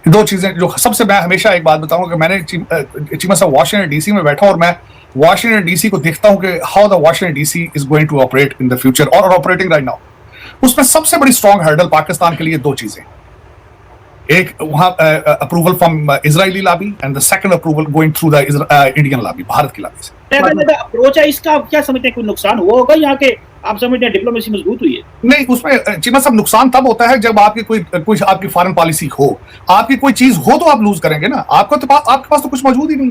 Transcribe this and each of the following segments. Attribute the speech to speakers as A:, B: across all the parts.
A: दो चीजें जो सबसे, मैं हमेशा एक बात बताऊंगा कि मैंने चीमा साहब वाशिंगटन डीसी में बैठा और मैं वाशिंगटन डीसी को देखता हूं कि how the Washington DC is going to operate in the future और ऑपरेटिंग राइट नाउ। उसमें सबसे बड़ी स्ट्रॉन्ग हर्डल पाकिस्तान के लिए दो चीजें, एक वहां approval from Israeli lobby and the second approval going through the Indian lobby, Bharat की लॉबी से।
B: अप्रोच है इसका, आप क्या समझते हैं, कोई नुकसान हुआ होगा यहाँ के? आप समझते हैं डिप्लोमेसी मजबूत हुई है?
A: नहीं, उसमें चीमा साहब नुकसान तब होता है जब आपकी कोई आपकी फॉरेन पॉलिसी हो, आपकी कोई चीज हो तो आप लूज करेंगे ना। आपके पास तो कुछ मौजूद ही नहीं।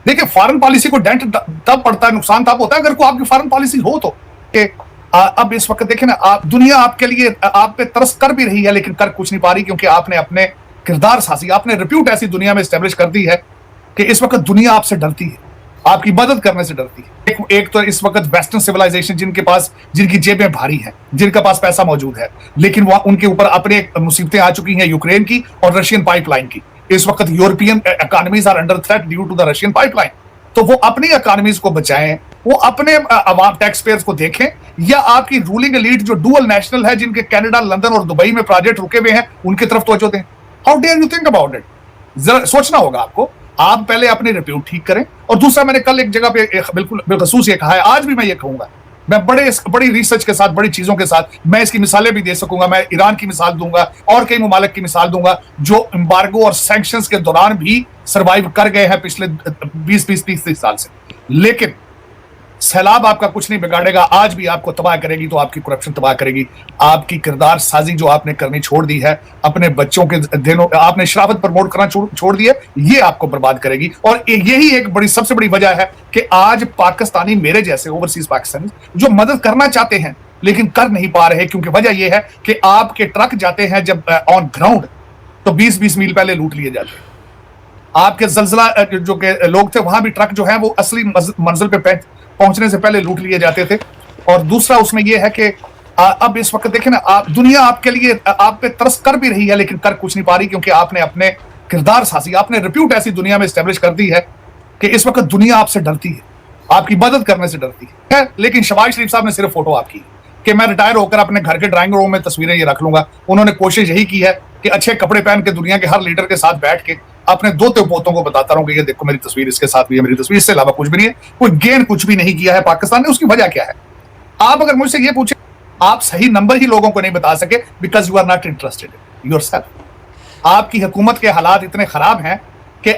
A: देखिए, फॉरेन पॉलिसी को डेंट तब पड़ता है, नुकसान तब होता है अगर कोई आपकी फॉरेन पॉलिसी हो तो। अब इस वक्त देखें ना, दुनिया आपके लिए आप पे तरस कर भी रही है लेकिन कर कुछ नहीं पा रही, क्योंकि आपने अपने किरदार साजी, आपने रिप्यूट ऐसी दुनिया में एस्टेब्लिश कर दी है कि इस वक्त दुनिया आपसे डरती है, आपकी मदद करने से डरती है। एक तो इस वक्त वेस्टर्न सिविलाइजेशन जिनकी जेबें भारी हैं, जिनके पास पैसा मौजूद है, लेकिन वह उनके ऊपर अपने मुसीबतें आ चुकी हैं, यूक्रेन की और रशियन पाइपलाइन की। इस वक्त European economies are under threat due to the Russian pipeline. तो वो अपनी इकोनॉमीज को बचाएं, वो अपने टैक्स पेयर्स को देखें, या आपकी रूलिंग एलीट जो डुअल नेशनल है, जिनके कनाडा, लंदन और दुबई में प्रोजेक्ट रुके हुए हैं, उनकी तरफ तवज्जो दें। How dare you think about it? जरा सोचना होगा आपको। आप पहले अपने रिप्यूट ठीक करें, और दूसरा, मैंने कल एक जगह पे बिल्कुल बिलखसूस ये कहा है, आज भी मैं ये कहूंगा, मैं बड़ी रिसर्च के साथ, बड़ी चीजों के साथ, मैं इसकी मिसालें भी दे सकूंगा। मैं ईरान की मिसाल दूंगा और कई ममालिक की मिसाल दूंगा जो एम्बार्गो और सैंक्शंस के दौरान भी सर्वाइव कर गए हैं पिछले 20-30 साल से। लेकिन सैलाब आपका कुछ नहीं बिगाड़ेगा, आज भी आपको तबाह करेगी तो आपकी करप्शन तबाह करेगी। आपकी किरदार साजी जो आपने करनी छोड़ दी है, अपने बच्चों के दिनों आपने शराफत प्रमोट करना छोड़ दिया, ये आपको बर्बाद करेगी। और यही एक सबसे बड़ी वजह है कि आज पाकिस्तानी, मेरे जैसे ओवरसीज पाकिस्तानी, जो मदद करना चाहते हैं लेकिन कर नहीं पा रहे, क्योंकि वजह यह है कि आपके ट्रक जाते हैं जब ऑन ग्राउंड तो 20-20 मील पहले लूट लिए जाते हैं। आपके जलजला जो के लोग थे, वहां भी ट्रक जो है वो असली मंजिल पे पहुंचने से पहले लूट लिए जाते थे। और दूसरा उसमें यह है कि अब इस वक्त देखें ना, दुनिया आपके लिए आप पे तरस कर भी रही है लेकिन कर कुछ नहीं पा रही, क्योंकि आपने अपने किरदार साजी, आपने रिप्यूट ऐसी दुनिया में एस्टेब्लिश कर दी है कि इस वक्त दुनिया आपसे डरती है, आपकी मदद करने से डरती है। लेकिन शहबाज शरीफ साहब ने सिर्फ फोटो आपकी कि मैं रिटायर होकर अपने घर के ड्राइंग रूम में तस्वीरें ये रख लूंगा। उन्होंने कोशिश यही की है कि अच्छे कपड़े पहन के दुनिया के हर लीडर के साथ बैठ के अपने दो पोतों को बताता रहूं कि ये देखो मेरी तस्वीर, इसके साथ भी है मेरी तस्वीर, इससे अलावा कुछ भी नहीं है। कोई गेन कुछ भी नहीं किया है पाकिस्तान ने। उसकी वजह क्या है? आप अगर मुझसे ये पूछे, आप सही नंबर ही लोगों को नहीं बता सके because you are not interested in yourself. आपकी हुकूमत के हालात इतने खराब हैं कि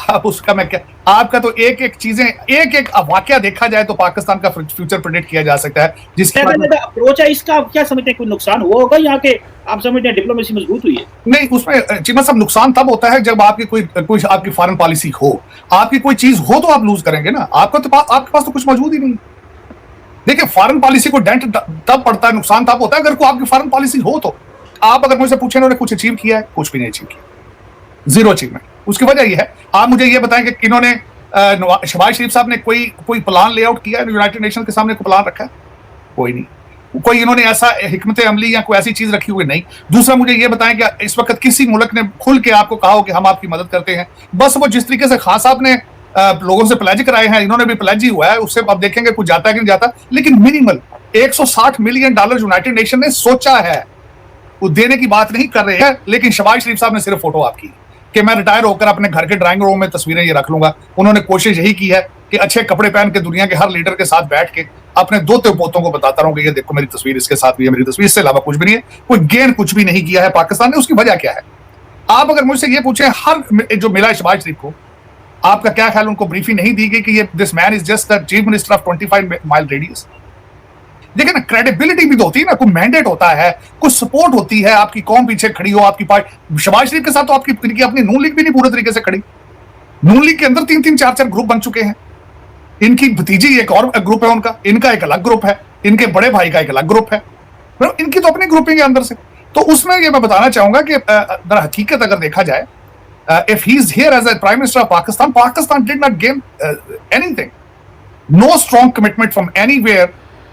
A: आप उसका मैं क्या, आपका तो एक वाकया देखा जाए तो पाकिस्तान का फ्यूचर प्रेडिक्ट किया जा सकता है। जिसके
B: अप्रोच है इसका, आप क्या समझते हैं, कोई नुकसान हुआ होगा यहाँ के? आप समझते हैं डिप्लोमेसी मजबूत हुई है?
A: नहीं, उसमें चीमा साहब नुकसान तब होता है जब आपकी कोई आपकी फॉरेन पॉलिसी हो, आपकी कोई चीज हो तो आप लूज करेंगे ना। आपके पास तो कुछ मौजूद ही नहीं। देखिए, फॉरेन पॉलिसी को डेंट तब पड़ता है, नुकसान तब होता है अगर कोई आपकी फॉरेन पॉलिसी हो तो। आप अगर मुझे पूछे इन्होंने कुछ अचीव किया है? कुछ भी नहीं अचीव किया, जीरो अचीवमेंट। उसकी वजह यह है, आप मुझे यह बताएं कि इन्होंने शहबाज शरीफ साहब ने कोई प्लान लेआउट किया है? यूनाइटेड नेशन के सामने कोई प्लान रखा है? कोई नहीं। कोई इन्होंने ऐसा हिकमत अमली या कोई ऐसी चीज रखी हुई नहीं। दूसरा, मुझे यह बताएं कि इस वक्त किसी मुल्क ने खुल के आपको कहा हो कि हम आपकी मदद करते हैं? बस वो जिस तरीके से खान साहब ने लोगों से प्लेज कराए हैं, इन्होंने भी प्लेज ही हुआ है, उससे आप देखेंगे कुछ जाता है कि नहीं जाता। लेकिन मिनिमल $160 मिलियन यूनाइटेड नेशन ने सोचा है, वो देने की बात नहीं कर रहे हैं। लेकिन शहबाज शरीफ साहब ने सिर्फ फोटो आपकी कि मैं रिटायर होकर अपने घर के ड्राइंग रूम में तस्वीरें ये रख लूंगा। उन्होंने कोशिश यही की है कि अच्छे कपड़े पहन के दुनिया के हर लीडर के साथ बैठ के अपने दो पोतों को बताता रहूं कि ये देखो मेरी तस्वीर, इसके साथ भी है मेरी तस्वीर, इससे अलावा कुछ भी नहीं है। कोई गेन कुछ भी नहीं किया है पाकिस्तान ने। उसकी वजह क्या है? आप अगर मुझसे ये पूछे, हर जो मिला शहबाज शरीफ को, आपका क्या ख्याल? उनको ब्रीफिंग नहीं दी गई कि ये this man is just the chief minister of 25 mile radius? देखिए ना, क्रेडिबिलिटी भी तो होती है ना, कोई मैंडेट होता है, कुछ सपोर्ट होती है, आपकी कौम पीछे खड़ी हो, आपकी पार्टी। शहबाज शरीफ के साथ तो आपकी अपनी नून लीग भी नहीं पूरे तरीके से खड़ी। नून लीग के अंदर 3-3, 4-4 ग्रुप बन चुके हैं। इनकी भतीजी एक और ग्रुप है उनका, इनका एक अलग ग्रुप है, इनके बड़े भाई का एक अलग ग्रुप है, इनकी तो अपनी ग्रुपिंग है अंदर से। तो उसमें ये मैं बताना चाहूंगा कि दर हकीकत अगर देखा जाए, if he is here as a prime minister of Pakistan, Pakistan did not gain anything. No strong commitment from anywhere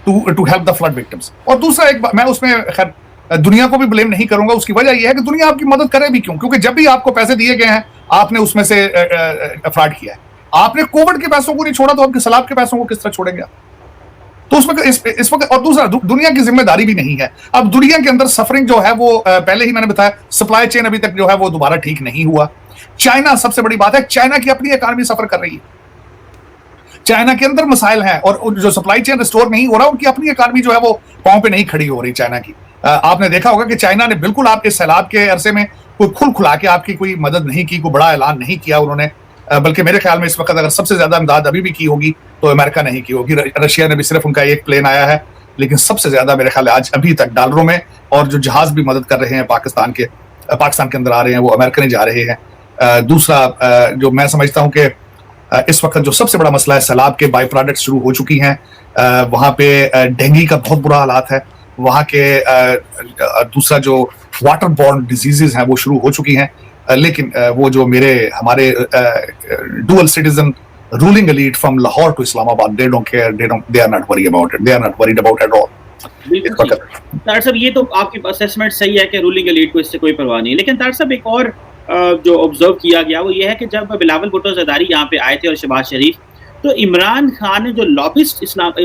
A: to help the flood victims. और दूसरा एक मैं उसमें खैर दुनिया को भी ब्लेम नहीं करूंगा। उसकी वजह यह है कि दुनिया आपकी मदद करे भी क्यों? क्योंकि जब भी आपको पैसे दिए गए हैं, आपने उसमें से फ्रॉड किया है। आपने कोविड के पैसों को नहीं छोड़ा तो आपके सलाब के पैसों को किस तरह छोड़ेंगे आप? तो उसमें इस वक्त और दूसरा दुनिया की जिम्मेदारी भी नहीं है। अब दुनिया के अंदर सफरिंग जो है वो पहले ही मैंने बताया, सप्लाई चेन अभी तक जो है वो दोबारा ठीक नहीं हुआ। चाइना सबसे बड़ी बात है, चाइना की अपनी इकॉनमी सफर कर रही है, चाइना के अंदर मसाइल हैं और जो सप्लाई चेन रिस्टोर नहीं हो रहा, उनकी अपनी इकॉनमी जो है वो पांव पे नहीं खड़ी हो रही चाइना की। आपने देखा होगा कि चाइना ने बिल्कुल आपके सैलाब के अरसे में कोई खुला के आपकी कोई मदद नहीं की, कोई बड़ा ऐलान नहीं किया उन्होंने, बल्कि मेरे ख्याल में इस वक्त अगर सबसे ज्यादा इमदाद अभी भी की होगी तो अमेरिका नहीं की होगी। रशिया ने भी सिर्फ उनका एक प्लेन आया है, लेकिन सबसे ज्यादा मेरे ख्याल आज अभी तक डॉलरों में, और जो जहाज भी मदद कर रहे हैं पाकिस्तान के अंदर आ रहे हैं वो अमेरिका जा रहे हैं। दूसरा जो मैं समझता हूं कि इस वक्त जो सबसे बड़ा मसला है, सैलाब के बाई प्रोडक्ट शुरू हो चुकी हैं, वहां पे डेंगू का बहुत बुरा हालात है, वहां के दूसरा जो वाटर बॉर्न डिजीजेज हैं वो शुरू हो चुकी हैं, लेकिन वो जो हमारे dual citizen ruling elite from Lahore to Islamabad, they don't care, they are not worried about it, they are not worried about at all.
B: तार साहब ये तो आपकी असेसमेंट सही है कि रूलिंग एलीट को इससे कोई परवाह नहीं, लेकिन तार साहब एक और जो ऑब्जर्व किया गया वो ये है कि जब बिलावल भुट्टो ज़रदारी यहाँ पे आए थे और शहबाज शरीफ, तो इमरान खान ने जो लॉबिस्ट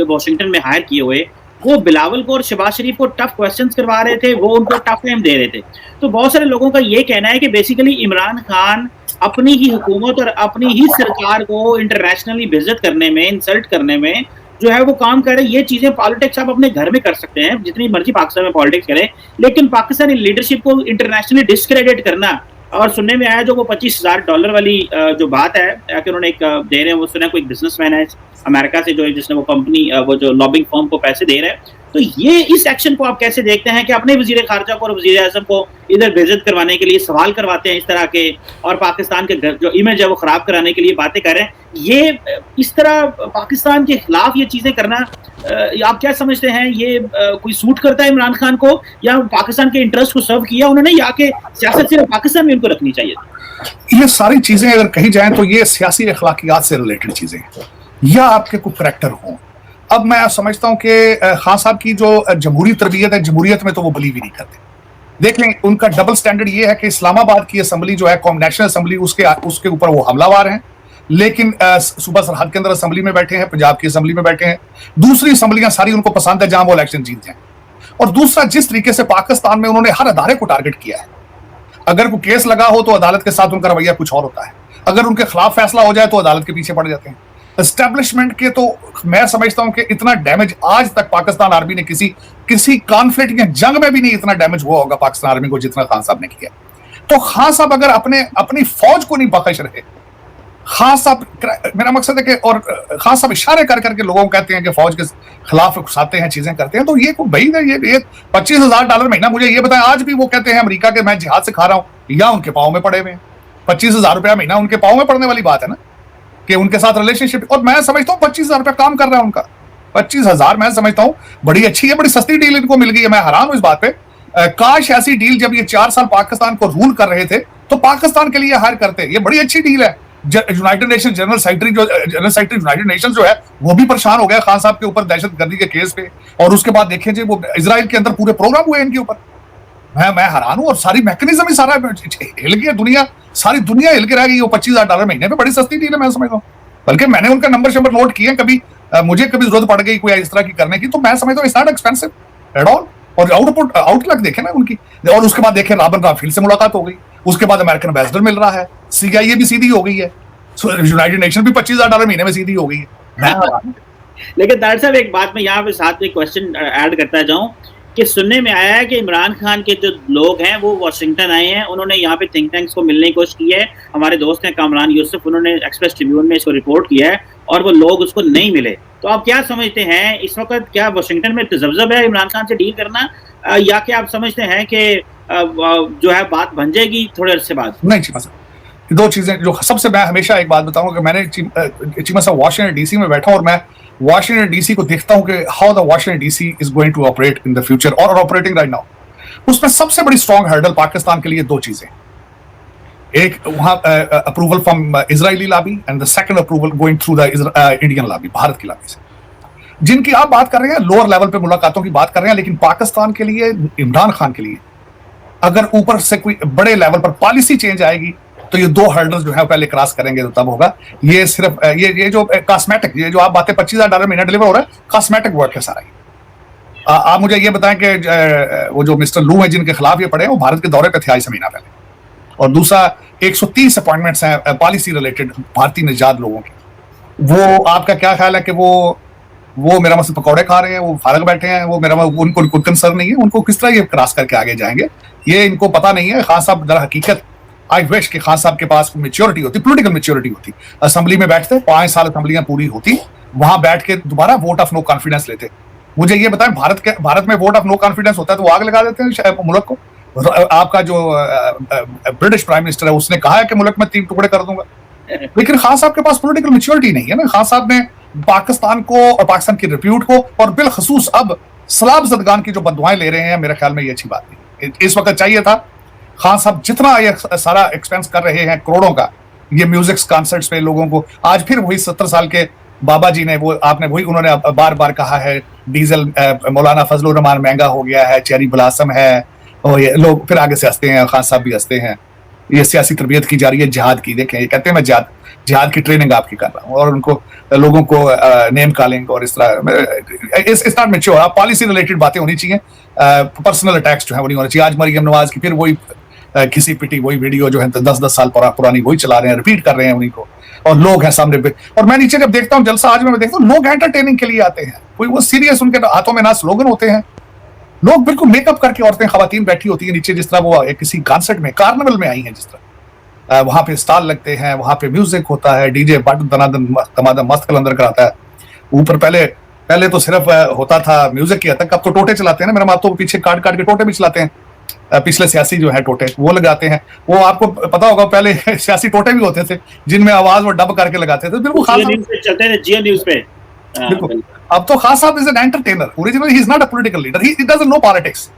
B: वाशिंगटन में हायर किए हुए, वो बिलावल को और शहबाज शरीफ को टफ क्वेश्चंस करवा रहे थे, वो उनको टफ टाइम दे रहे थे। तो बहुत सारे लोगों का ये कहना है कि बेसिकली इमरान खान अपनी ही हुकूमत और अपनी ही सरकार को इंटरनेशनली विजिट करने में, इंसल्ट करने में जो है वो काम कर रहे हैं। ये चीजें पॉलिटिक्स आप अपने घर में कर सकते हैं, जितनी मर्जी पाकिस्तान में पॉलिटिक्स करें, लेकिन पाकिस्तानी लीडरशिप को इंटरनेशनली डिस्क्रेडिट करना, और सुनने में आया जो वो $25,000 वाली जो बात है कि उन्होंने एक दे रहे हैं, वो सुना कोई बिजनेसमैन है अमेरिका से जो जिसने वो कंपनी वो जो लॉबिंग फर्म को पैसे दे रहे हैं। तो ये इस एक्शन को आप कैसे देखते हैं कि अपने वजीर खारजा को और वजीर आज़म को इधर विजिट करवाने के लिए सवाल करवाते हैं इस तरह के, और पाकिस्तान के जो इमेज है वो खराब कराने के लिए बातें कर रहे हैं। ये इस तरह पाकिस्तान के खिलाफ ये चीजें करना आप क्या समझते हैं, ये कोई सूट करता है इमरान खान को, या पाकिस्तान के इंटरेस्ट को सर्व किया उन्होंने, या कि सियासत सिर्फ पाकिस्तान में उनको रखनी चाहिए?
A: ये सारी चीजें अगर कही जाएं तो ये सियासी अखलाकियात से रिलेटेड चीजें हैं, या आपके कोई करैक्टर हो। अब मैं समझता हूं कि खान साहब की जो जमहूरी तरबियत है, जमहूरियत में तो वो बिलीव ही नहीं करते। देख लें, उनका डबल स्टैंडर्ड ये है कि इस्लामाबाद की असेंबली जो है, नेशनल असेंबली, उसके ऊपर वो हमलावर हैं, लेकिन सूबा सरहद के अंदर असेंबली में बैठे हैं, पंजाब की असेंबली में बैठे हैं। दूसरी असेंबलियां सारी उनको पसंद है जहां वो इलेक्शन जीत जाए। और दूसरा, जिस तरीके से पाकिस्तान में उन्होंने हर अदारे को टारगेट किया है, अगर कोई केस लगा हो तो अदालत के साथ उनका रवैया कुछ और होता है, अगर उनके खिलाफ फैसला हो जाए तो अदालत के पीछे पड़ जाते हैं। एस्टेब्लिशमेंट के तो मैं समझता हूं कि इतना डैमेज आज तक पाकिस्तान आर्मी ने किसी कॉन्फ्लिक्ट या जंग में भी नहीं इतना डैमेज हुआ होगा पाकिस्तान आर्मी को जितना खान साहब ने किया। तो खान साहब अगर अपनी फौज को नहीं बख्श रहे, खान साहब, मेरा मकसद है कि, और खान साहब इशारे कर करके लोगों को कहते हैं कि फौज के खिलाफ उकसाते हैं, चीजें करते हैं, तो ये कोई भाई है, ये $25,000 महीना, मुझे ये बताएं, आज भी वो कहते हैं अमेरिका के मैं जिहाद से खा रहा हूं, या उनके पाँव में पड़े हुए हैं। $25,000 महीना उनके पाँव में पड़ने वाली बात है ना, कि उनके साथ रिलेशनशिप। और मैं समझता हूँ $25,000 काम कर रहा है उनका, 25,000 मैं समझता हूँ बड़ी अच्छी है, बड़ी सस्ती डील इनको मिल गई है। मैं हैरान हूं इस बात पे। काश ऐसी डील जब ये 4 साल पाकिस्तान को रूल कर रहे थे तो पाकिस्तान के लिए हायर करते, ये बड़ी अच्छी डील है। United nation general secretary United nation जो है वो भी परेशान हो गया खान साहब के ऊपर दहशतगर्दी के केस पे, और उसके बाद देखें जी वो इजराइल के अंदर पूरे प्रोग्राम हुए इनके ऊपर। मैं हैरान हूं, और सारी मैकेनिज्म ही सारा हिल गया, सारी दुनिया हिल के रह गई। वो $25,000 महीने पे बड़ी सस्ती डील है मैं समझता हूँ। बल्कि मैंने उनका नंबर नोट किए, कभी मुझे कभी जरूरत पड़ गई कोई इस तरह की करने की, तो मैं समझता हूँ it's not expensive at all. और आउटलुक देखे ना उनकी, और उसके बाद देखे राबन राफेल से मुलाकात हो गई, उसके बाद अमेरिकन एम्बेसडर मिल रहा है, CIA भी सीधी हो गई है, यूनाइटेड नेशन भी $25,000 महीने में सीधी हो गई है।
B: लेकिन दार साहब एक बात में यहाँ पे साथ में क्वेश्चन ऐड करता जाऊं कि सुनने में आया है कि इमरान खान के जो लोग हैं वो वाशिंगटन आए हैं, उन्होंने यहाँ पे थिंक टैंक्स को मिलने की कोशिश की है। हमारे दोस्त हैं कामरान यूसुफ, उन्होंने एक्सप्रेस ट्रिब्यून में इसको रिपोर्ट किया है, और वो लोग उसको नहीं मिले। तो आप क्या समझते हैं इस वक्त, क्या वाशिंगटन में तजब्जब है इमरान खान से डील करना, या क्या आप समझते हैं कि जो है बात बन जाएगी थोड़े अरसे बाद?
A: नहीं चीमा साहब, दो चीजें जो सबसे, मैं हमेशा एक बात बताऊंगा कि मैंने चीमा साहब वाशिंगटन DC में बैठा, और मैं वाशिंगटन DC को देखता हूं कि how the Washington DC is going to operate in the future, और ऑपरेटिंग राइट नाउ। उसमें सबसे बड़ी स्ट्रॉन्ग हर्डल पाकिस्तान के लिए दो चीजें, एक वहां approval from Israeli lobby, and the second approval going through the Indian lobby, Bharat की लॉबी से, जिनकी आप बात कर रहे हैं, लोअर लेवल पे मुलाकातों की बात कर रहे हैं। लेकिन पाकिस्तान के लिए, इमरान खान के लिए, अगर ऊपर से कोई बड़े लेवल पर पॉलिसी चेंज आएगी तो ये 2 हर्डल्स जो है पहले क्रॉस करेंगे तो तब होगा। ये सिर्फ ये जो कॉस्मेटिक, ये जो आप बातें $25,000 महीना डिलीवर हो रहा है, कॉस्मेटिक वर्क है सारा। आप मुझे ये बताएं कि वो जो मिस्टर लू हैं जिनके खिलाफ ये पड़े हैं, वो भारत के दौरे पे थे 28 महीना पहले। और दूसरा 130 अपॉइंटमेंट्स हैं पॉलिसी रिलेटेड भारतीय निजात लोगों की। वो आपका क्या ख्याल है कि वो मेरा मतलब पकौड़े खा रहे हैं, वो फारग बैठे हैं, वो मेरा उनको कोई कंसर्न नहीं है, उनको किस तरह ये क्रॉस करके आगे जाएंगे ये इनको पता नहीं है। खान साहब दर हकीकत आई विश कि खान साहब के पास मेच्योरिटी होती, पॉलिटिकल मेच्योरिटी होती, असेंबली में बैठते, 5 साल असेंबलियां पूरी होती, वहां बैठ के दोबारा वोट ऑफ नो कॉन्फिडेंस लेते। मुझे ये बताएं, भारत में वोट ऑफ नो कॉन्फिडेंस होता है तो वो आग लगा देते हैं मुल्क को। आपका जो ब्रिटिश प्राइम मिनिस्टर है उसने कहा है कि मुल्क में 3 टुकड़े कर दूंगा, लेकिन खान साहब के पास पॉलिटिकल मेच्योरिटी नहीं है ना। खान साहब ने पाकिस्तान को और पाकिस्तान की रिप्यूट को और बिलखसूस अब सलाब जदगान की जो बददुआएं ले रहे हैं, मेरे ख्याल में ये अच्छी बात नहीं। इस वक्त चाहिए था खान साहब जितना ये सारा एक्सपेंस कर रहे हैं करोड़ों का ये म्यूजिक कॉन्सर्ट्स पे लोगों को, आज फिर वही 70 साल के बाबा जी ने उन्होंने बार बार कहा है डीजल मौलाना फजलुर रहमान महंगा हो गया है, चेरी ब्लासम है, और ये लोग फिर आगे से हंसते हैं, खान साहब भी हंसते हैं। ये सियासी तरबियत की जा रही है जिहाद की। देखें, ये कहते हैं मैं जिहाद की ट्रेनिंग आपकी कर रहा हूँ, और उनको लोगों को नेम कॉलिंग और इस तरह इस नॉट मैच्योर। आप पॉलिसी रिलेटेड बातें होनी चाहिए, पर्सनल अटैक्स जो है वो नहीं होना चाहिए। आज मरियम नवाज की फिर वही घिसी पिटी वही वीडियो जो है 10-10 साल पुरानी वही चला रहे हैं, रिपीट कर रहे हैं उन्हीं को, और लोग हैं सामने पे। और मैं नीचे जब देखता हूँ जलसा आज मैं देखता हूँ लोग एंटरटेनिंग के लिए आते हैं, कोई वो सीरियस, उनके हाथों में ना स्लोगन होते हैं, लोग बिल्कुल मेकअप करके, औरतें खवातीन बैठी होती है नीचे, जिस तरह वो किसी कॉन्सर्ट में कार्निवल में आई हैं, जिस तरह वहां पे स्टॉल लगते हैं, वहां पे म्यूजिक होता है, डीजे बट दनादन तमादम मस्त कलंदर कराता है ऊपर। पहले तो सिर्फ होता था म्यूजिक की हद तक, अब तो टोटे चलाते हैं ना, मेरा तो पीछे काट के टोटे भी चलाते हैं। पिछले सियासी जो है टोटे वो लगाते हैं, वो आपको पता होगा पहले सियासी टोटे भी होते थे जिनमें आवाज वो डब करके लगाते थे, बिल्कुल खास
B: चलते थे जियो न्यूज़ पे।
A: बिल्कुल। अब तो खान साहब is an entertainer, originally he is not a political leader, he doesn't know politics.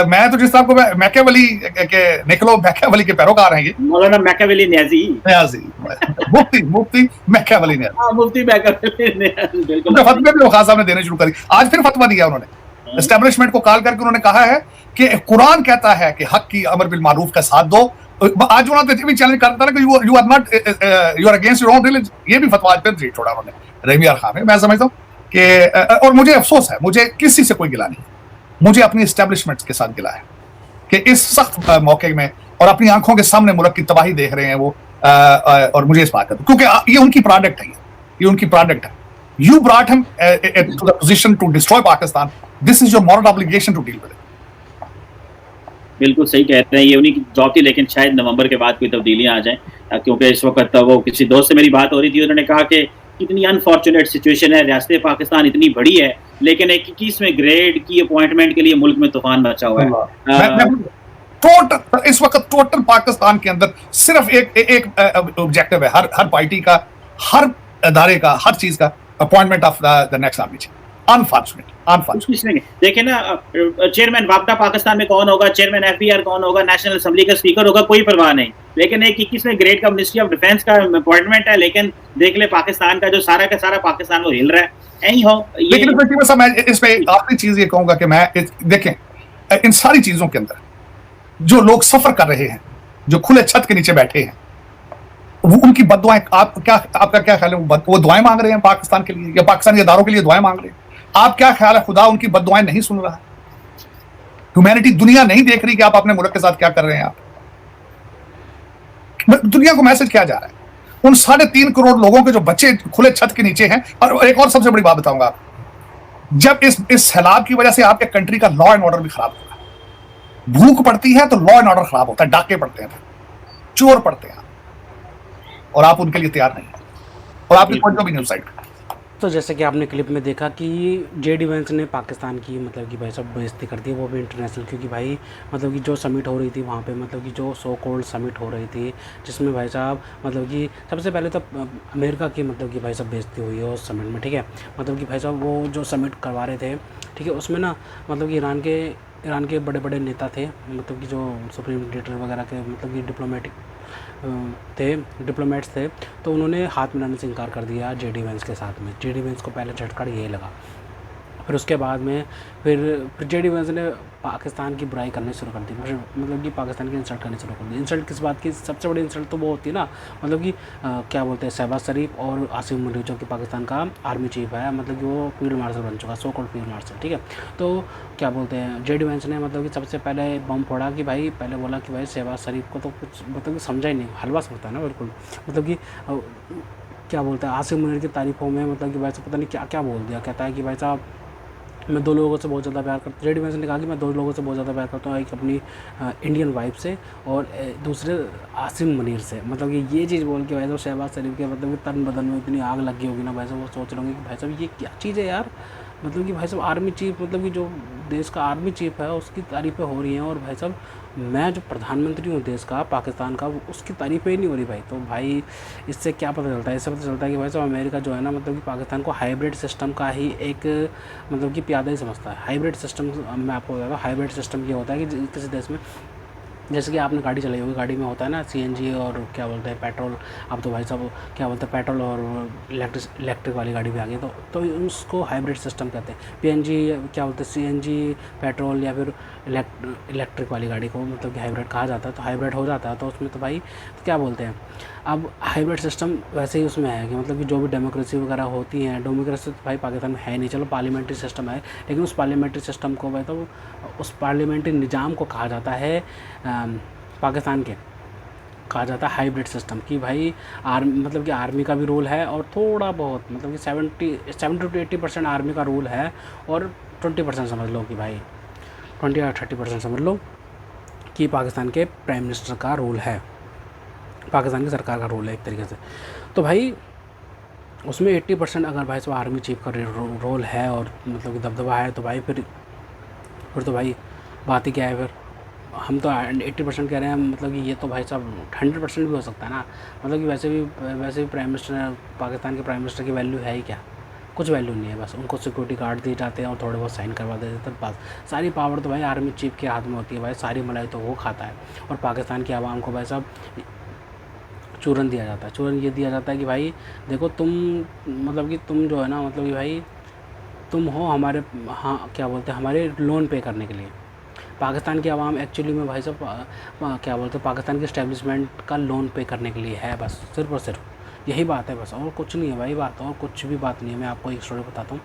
A: मैं तो जिस तरह को मैकियावेली के निकोलो मैकियावेली के पैरोकार हैं, ये
B: मौलाना मैकियावेली न्याजी
A: मुफ्ती मैकियावेली ने,
B: मुफ्ती मैकियावेली न्याजी, बिल्कुल
A: फतवे भी खान साहब ने देने शुरू कर दिए। आज फिर फतवा दिया उन्होंने, एस्टेब्लिशमेंट को कॉल करके उन्होंने कहा है कि कुरान कहता है कि हक की अमर बिल मारूफ का साथ दो। आज उन्होंने भी चैलेंज करता है कि you are not, you are against your own religion. ये भी फतवा आज फिर छोड़ा उन्होंने रहीम यार खान में। मैं समझता हूँ कि, और मुझे अफसोस है, मुझे किसी से कोई गिला नहीं, मुझे अपनी एस्टेब्लिशमेंट के साथ गिला है कि इस सख्त मौके में और अपनी आंखों के सामने मुल्क की तबाही देख रहे हैं वो, और मुझे इस बात का, क्योंकि ये उनकी प्रोडक्ट है, ये उनकी प्रोडक्ट है। You brought him to the position to destroy Pakistan. This is your moral obligation to deal with it.
B: बिल्कुल सही कहते हैं, ये उन्हीं की जॉब थी, लेकिन शायद नवंबर के बाद कोई तब्दीलियां आ जाएं, क्योंकि इस वक्त वो किसी दोस्त से मेरी बात हो रही थी, उन्होंने कहा कि कितनी अनफॉर्चुनेट सिचुएशन है, रियासत पाकिस्तान इतनी बड़ी है लेकिन 21वें ग्रेड की अपॉइंटमेंट के लिए मुल्क में तूफान मचा हुआ है।
A: टोटल इस वक्त टोटल पाकिस्तान के अंदर सिर्फ एक ऑब्जेक्टिव है, हर पार्टी का, हर अदारे का, हर चीज का, appointment of the next army chief. Unfortunate
B: देखिए ना, चेयरमैन वापडा पाकिस्तान में कौन होगा, चेयरमैन एफबीआर कौन होगा, नेशनल असेंबली का स्पीकर होगा, कोई परवाह नहीं। लेकिन एक 21वें ग्रेड का मिनिस्ट्री ऑफ डिफेंस का अपॉइंटमेंट है, लेकिन देख ले पाकिस्तान का जो सारा का सारा पाकिस्तान वो हिल रहा है। यही हो
A: लेकिन मैं इस पे आखिरी चीज ये कहूंगा कि मैं देखें, इन सारी चीजों के अंदर जो लोग सफर कर रहे हैं, जो खुले छत के नीचे बैठे हैं, वो उनकी बद्दुआएं, आपका क्या ख्याल है, वो दुआएं मांग रहे हैं पाकिस्तान के लिए, या पाकिस्तानी इदारों के लिए दुआएं मांग रहे हैं? आप क्या ख्याल है, खुदा उनकी बद्दुआएं नहीं सुन रहा है? ह्यूमैनिटी, दुनिया नहीं देख रही कि आप अपने मुल्क के साथ क्या कर रहे हैं? आप दुनिया को मैसेज क्या जा रहा है? उन 3.5 करोड़ लोगों के जो बच्चे खुले छत के नीचे हैं। और एक और सबसे बड़ी बात बताऊंगा, जब इस सैलाब की वजह से आपके कंट्री का लॉ एंड ऑर्डर भी खराब होगा, भूख पड़ती है तो लॉ एंड ऑर्डर खराब होता है, डाके पड़ते हैं, चोर पड़ते हैं, और आप उनके लिए तैयार नहीं, और आपकी पॉइंट भी नहीं उस साइड।
C: तो जैसे कि आपने क्लिप में देखा कि जेडी वेंस ने पाकिस्तान की मतलब कि भाई सब बेइज्जती कर दी, वो भी इंटरनेशनल, क्योंकि भाई मतलब कि जो समिट हो रही थी वहाँ पे, मतलब कि जो सो कॉल्ड समिट हो रही थी, जिसमें भाई साहब मतलब कि सबसे पहले तो अमेरिका की मतलब कि भाई साहब बेइज्जती हुई है उस समिट में, ठीक है। मतलब कि भाई साहब वो जो समिट करवा रहे थे, ठीक है, उसमें ना मतलब कि ईरान के बड़े बड़े नेता थे, मतलब कि जो सुप्रीम लीडर वगैरह के मतलब कि डिप्लोमेट्स थे, तो उन्होंने हाथ मिलाने से इनकार कर दिया जेडी वेंस के साथ में। जेडी वेंस को पहले झटका यही लगा। फिर उसके बाद में फिर जेडी वैंस ने पाकिस्तान की बुराई करनी शुरू कर दी, फिर मतलब कि पाकिस्तान की इंसल्ट करनी शुरू कर दी। इंसल्ट किस बात की? सबसे बड़ी इंसल्ट तो वो होती है ना, मतलब कि क्या बोलते हैं, शहबाज शरीफ और आसिम मुनीर जो कि पाकिस्तान का आर्मी चीफ है, मतलब कि वो फील्ड मार्शल बन चुका, सो कॉल्ड फील्ड मार्शल, ठीक है। तो क्या बोलते हैं, जेडी वैंस ने मतलब कि सबसे पहले बम फोड़ा कि भाई, पहले बोला कि भाई शहबाज शरीफ को तो कुछ मतलब कि समझा ही नहीं, हलवा समझता है ना बिल्कुल, मतलब कि क्या बोलता है, आसिम मुनीर की तारीफ़ों में मतलब कि भाई साहब पता नहीं क्या क्या बोल दिया। कहता है कि भाई साहब मैं 2 लोगों से बहुत ज़्यादा प्यार करता हूँ। जेडी वैंस ने कहा कि मैं 2 लोगों से बहुत ज़्यादा प्यार करता हूँ, एक अपनी इंडियन वाइफ से और दूसरे आसिम मुनीर से। मतलब कि ये चीज़ बोल के भाई साहब शहबाज शरीफ के मतलब कि तन बदन में इतनी आग लगी होगी ना भाई साहब, वो सोच रहे होंगे कि भाई साहब ये क्या चीज़ है यार। मतलब कि भाई साहब आर्मी चीफ, मतलब कि जो देश का आर्मी चीफ है उसकी तारीफ़ें हो रही हैं, और भाई साहब मैं जो प्रधानमंत्री हूँ देश का, पाकिस्तान का, उसकी तारीफ़ें ही नहीं हो रही भाई। तो भाई इससे क्या पता चलता है? इससे पता चलता है कि भाई साहब अमेरिका जो है ना, मतलब कि पाकिस्तान को हाइब्रिड सिस्टम का ही एक मतलब कि प्यादा ही समझता है। हाइब्रिड सिस्टम मैं आपको बताता हूँ, हाइब्रिड सिस्टम ये होता है कि किसी देश में, जैसे कि आपने गाड़ी चलाई होगी, गाड़ी में होता है ना सीएनजी और क्या बोलते हैं पेट्रोल। अब तो भाई साहब क्या बोलते हैं, पेट्रोल और इलेक्ट्रिक वाली गाड़ी भी आ गई, तो उसको हाइब्रिड सिस्टम कहते हैं। पीएनजी क्या बोलते हैं, सीएनजी पेट्रोल या फिर इलेक्ट्रिक वाली गाड़ी को मतलब कि हाइब्रिड कहा जाता है। तो हाइब्रिड हो जाता है तो उसमें तो भाई तो क्या बोलते हैं, अब हाइब्रिड सिस्टम वैसे ही उसमें है कि मतलब कि जो भी डेमोक्रेसी वगैरह होती हैं, डेमोक्रेसी तो भाई पाकिस्तान में है नहीं, चलो पार्लियामेंट्री सिस्टम है, लेकिन उस पार्लियामेंट्री सिस्टम को भाई तो उस पार्लियामेंट्री निज़ाम को कहा जाता है पाकिस्तान के, कहा जाता है हाइब्रिड सिस्टम। कि भाई आर्मी मतलब कि आर्मी का भी रोल है, और थोड़ा बहुत मतलब कि 70 to 80% आर्मी का रोल है, और 20% समझ लो कि भाई 20 या 30% समझ लो कि पाकिस्तान के प्राइम मिनिस्टर का रोल है, पाकिस्तान की सरकार का रोल है एक तरीके से। तो भाई उसमें 80% अगर भाई साहब आर्मी चीफ का रोल है और मतलब कि दबदबा है, तो भाई फिर तो भाई बात ही क्या है। फिर हम तो 80% कह रहे हैं, मतलब कि ये तो भाई साहब 100% भी हो सकता है ना। मतलब कि वैसे भी प्राइम मिनिस्टर, पाकिस्तान के प्राइम मिनिस्टर की वैल्यू है ही क्या? कुछ वैल्यू नहीं है, बस उनको सिक्योरिटी गार्ड दिए जाते हैं और थोड़े बहुत साइन करवा देते हैं, तब बस। सारी पावर तो भाई आर्मी चीफ के हाथ में होती है भाई, सारी मलाई तो वो खाता है। और पाकिस्तान की आवाम को भाई साहब चूरन दिया जाता है। चूरन ये दिया जाता है कि भाई देखो तुम, मतलब कि तुम जो है ना, मतलब कि भाई तुम हो हमारे, हाँ क्या बोलते हैं, हमारे लोन पे करने के लिए। पाकिस्तान की आवाम एक्चुअली में भाई साहब क्या बोलते हैं, पाकिस्तान के इस्टेब्लिशमेंट का लोन पे करने के लिए है, बस सिर्फ और सिर्फ यही बात है, बस और कुछ नहीं है भाई बात, और कुछ भी बात नहीं है। मैं आपको एक स्टोरी बताता हूँ।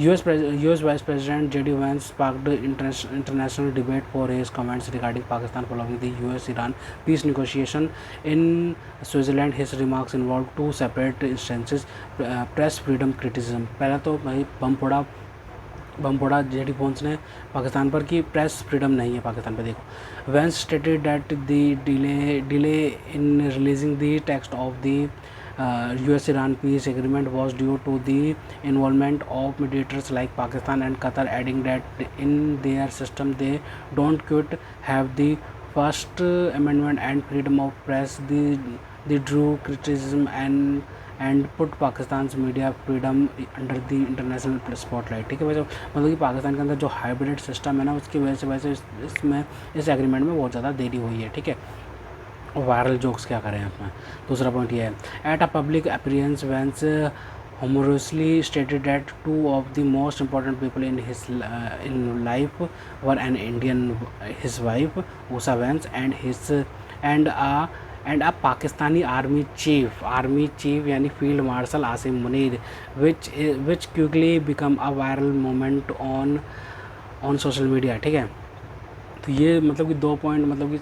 C: US vice president JD Vance sparked international debate for his comments regarding Pakistan following the US Iran peace negotiation in Switzerland. His remarks involve 2 separate instances, press freedom criticism. पहला तो भाई बम फोड़ा जेडी वैंस ने पाकिस्तान पर कि press freedom नहीं है पाकिस्तान पे। देखो, Vance stated that the delay in releasing the text of the US Iran peace agreement was due to the involvement of mediators like Pakistan and Qatar, adding that in their system they don't quite have the First Amendment and freedom of press. They drew criticism and put Pakistan's media freedom under the international spotlight। ठीक है भाई, मतलब कि पाकिस्तान के अंदर जो hybrid system है ना, उसकी वजह से वैसे इसमें इस एग्रीमेंट में बहुत ज़्यादा देरी हुई है। ठीक है, वायरल जोक्स क्या करें अपना। दूसरा पॉइंट ये है, at a public appearance Vance humorously stated that 2 of the most important people in his life were an Indian, his wife Usha Vance, and a Pakistani army chief यानी field marshal Asim Munir, which quickly become a viral moment on social media। ठीक है, तो ये मतलब कि 2 point, मतलब कि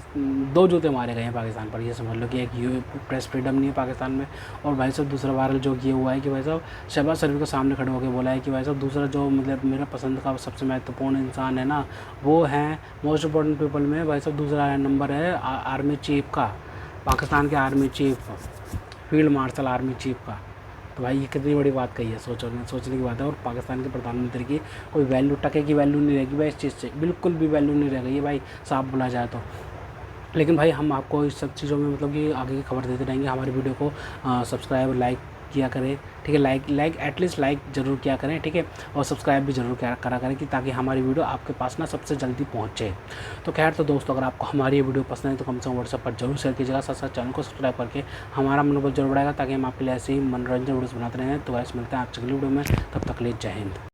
C: 2 जूते मारे गए हैं पाकिस्तान पर, ये समझ लो कि एक ये प्रेस फ्रीडम नहीं है पाकिस्तान में, और भाई साहब दूसरा वायरल जो ये हुआ है कि भाई साहब शहबाज शरीफ के सामने खड़े होकर बोला है कि भाई साहब दूसरा जो मतलब मेरा पसंद का सबसे महत्वपूर्ण इंसान है ना, वो है मोस्ट इम्पोर्टेंट पीपल में भाई साहब दूसरा नंबर है आर्मी चीफ का, पाकिस्तान के army chief, field marshal army chief का। तो भाई ये कितनी बड़ी बात कही है, सोचने की बात है। और पाकिस्तान के प्रधानमंत्री की कोई वैल्यू, टके की वैल्यू नहीं रहेगी भाई इस चीज़ से, बिल्कुल भी वैल्यू नहीं रह गई है भाई, साफ बोला जाए तो। लेकिन भाई हम आपको इस सब चीज़ों में मतलब कि आगे की खबर देते रहेंगे। हमारी वीडियो को सब्सक्राइब लाइक किया करें, ठीक है, लाइक एटलीस्ट लाइक ज़रूर किया करें, ठीक है, और सब्सक्राइब भी ज़रूर करा करें कि ताकि हमारी वीडियो आपके पास ना सबसे जल्दी पहुँचे। तो खैर, तो दोस्तों अगर आपको हमारी ये वीडियो पसंद है तो कम से कम व्हाट्सएप पर जरूर शेयर कीजिएगा, साथ साथ चैनल को सब्सक्राइब करके हमारा मनोबल जरूर बढ़ाएगा, ताकि हम आपके लिए ऐसे ही मनोरंजन वीडियोज़ बनाते रहें। तो ऐसे मिलते हैं आपसे अगली वीडियो में, तब तक ले जय हिंद।